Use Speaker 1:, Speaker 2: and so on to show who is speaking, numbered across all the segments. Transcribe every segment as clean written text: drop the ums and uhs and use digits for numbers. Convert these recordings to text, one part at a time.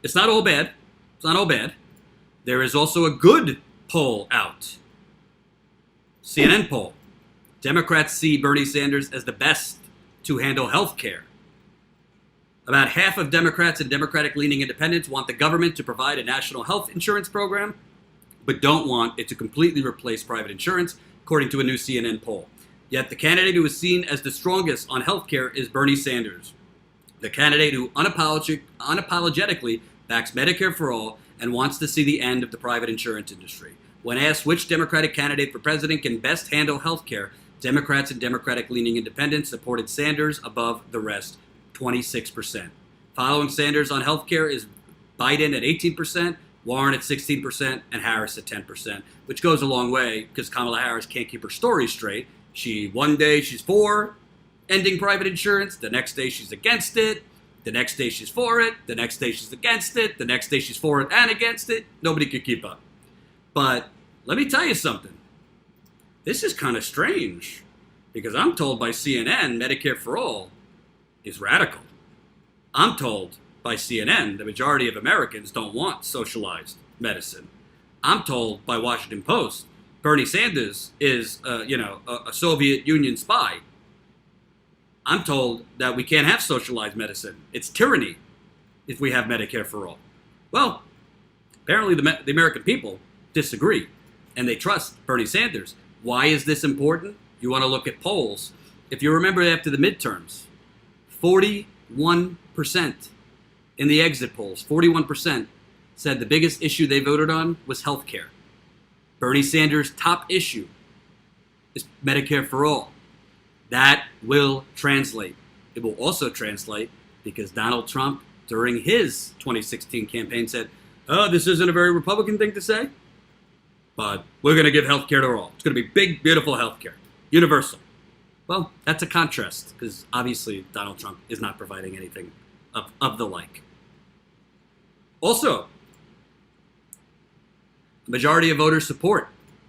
Speaker 1: it's not all bad. It's not all bad. There is also a good poll out. CNN poll. Democrats see Bernie Sanders as the best to handle health care. About half of Democrats and Democratic-leaning independents want the government to provide a national health insurance program, but don't want it to completely replace private insurance, according to a new CNN poll. Yet the candidate who is seen as the strongest on health care is Bernie Sanders, the candidate who unapologetically backs Medicare for all and wants to see the end of the private insurance industry. When asked which Democratic candidate for president can best handle health care, Democrats and Democratic-leaning independents supported Sanders above the rest, 26%. Following Sanders on health care is Biden at 18%, Warren at 16%, and Harris at 10%, which goes a long way because Kamala Harris can't keep her story straight. One day she's for ending private insurance, the next day she's against it, the next day she's for it, the next day she's against it, the next day she's for it and against it. Nobody could keep up. But let me tell you something. This is kind of strange because I'm told by CNN Medicare for all is radical. I'm told by CNN the majority of Americans don't want socialized medicine. I'm told by Washington Post Bernie Sanders is a Soviet Union spy. I'm told that we can't have socialized medicine. It's tyranny if we have Medicare for all. Well, apparently the American people disagree, and they trust Bernie Sanders. Why is this important? You want to look at polls. If you remember after the midterms, 41% in the exit polls, 41% said the biggest issue they voted on was health care. Bernie Sanders' top issue is Medicare for all. That will translate. It will also translate because Donald Trump, during his 2016 campaign, said, oh, this isn't a very Republican thing to say, but we're going to give health care to all. It's going to be big, beautiful health care, universal. Well, that's a contrast because obviously Donald Trump is not providing anything of the like. Also, the majority of voters support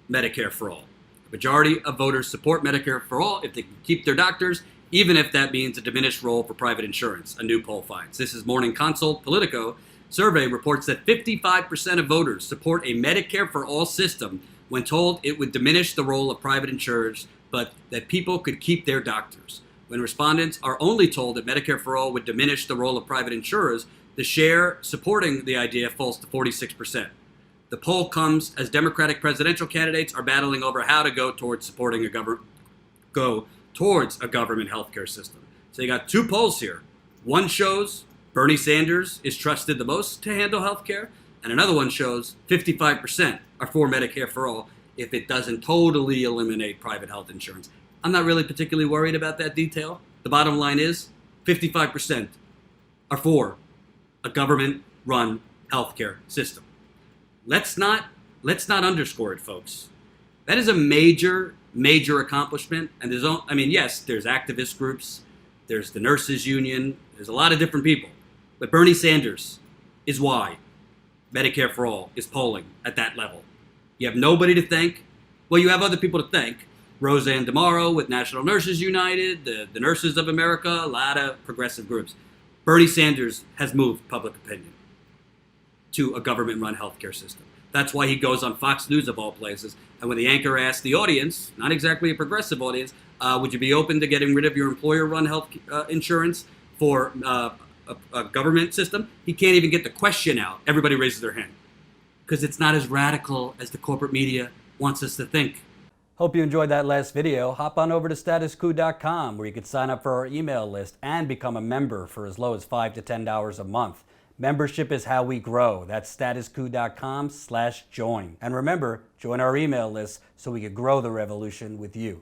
Speaker 1: Medicare for all. The majority of voters support Medicare for all if they can keep their doctors, even if that means a diminished role for private insurance, a new poll finds. This is Morning Consult. Politico survey reports that 55% of voters support a Medicare for all system when told it would diminish the role of private insurers, but that people could keep their doctors. When respondents are only told that Medicare for all would diminish the role of private insurers, the share supporting the idea falls to 46%. The poll comes as Democratic presidential candidates are battling over how to go towards a government healthcare system. So you got two polls here. One shows Bernie Sanders is trusted the most to handle healthcare, and another one shows 55% are for Medicare for all if it doesn't totally eliminate private health insurance. I'm not really particularly worried about that detail. The bottom line is 55% are for a government-run healthcare system. Let's not underscore it, folks. That is a major accomplishment. And yes, there's activist groups, there's the nurses union, there's a lot of different people. But Bernie Sanders is why Medicare for all is polling at that level. You have nobody to thank. Well, you have other people to thank. Roseanne DeMauro with National Nurses United, the Nurses of America, a lot of progressive groups. Bernie Sanders has moved public opinion to a government-run healthcare system. That's why he goes on Fox News of all places. And when the anchor asks the audience, not exactly a progressive audience, would you be open to getting rid of your employer-run health insurance for a government system? He can't even get the question out. Everybody raises their hand because it's not as radical as the corporate media wants us to think. Hope you enjoyed that last video. Hop on over to statuscoup.com where you can sign up for our email list and become a member for as low as $5 to $10 a month. Membership is how we grow. That's statuscoup.com/join. And remember, join our email list so we can grow the revolution with you.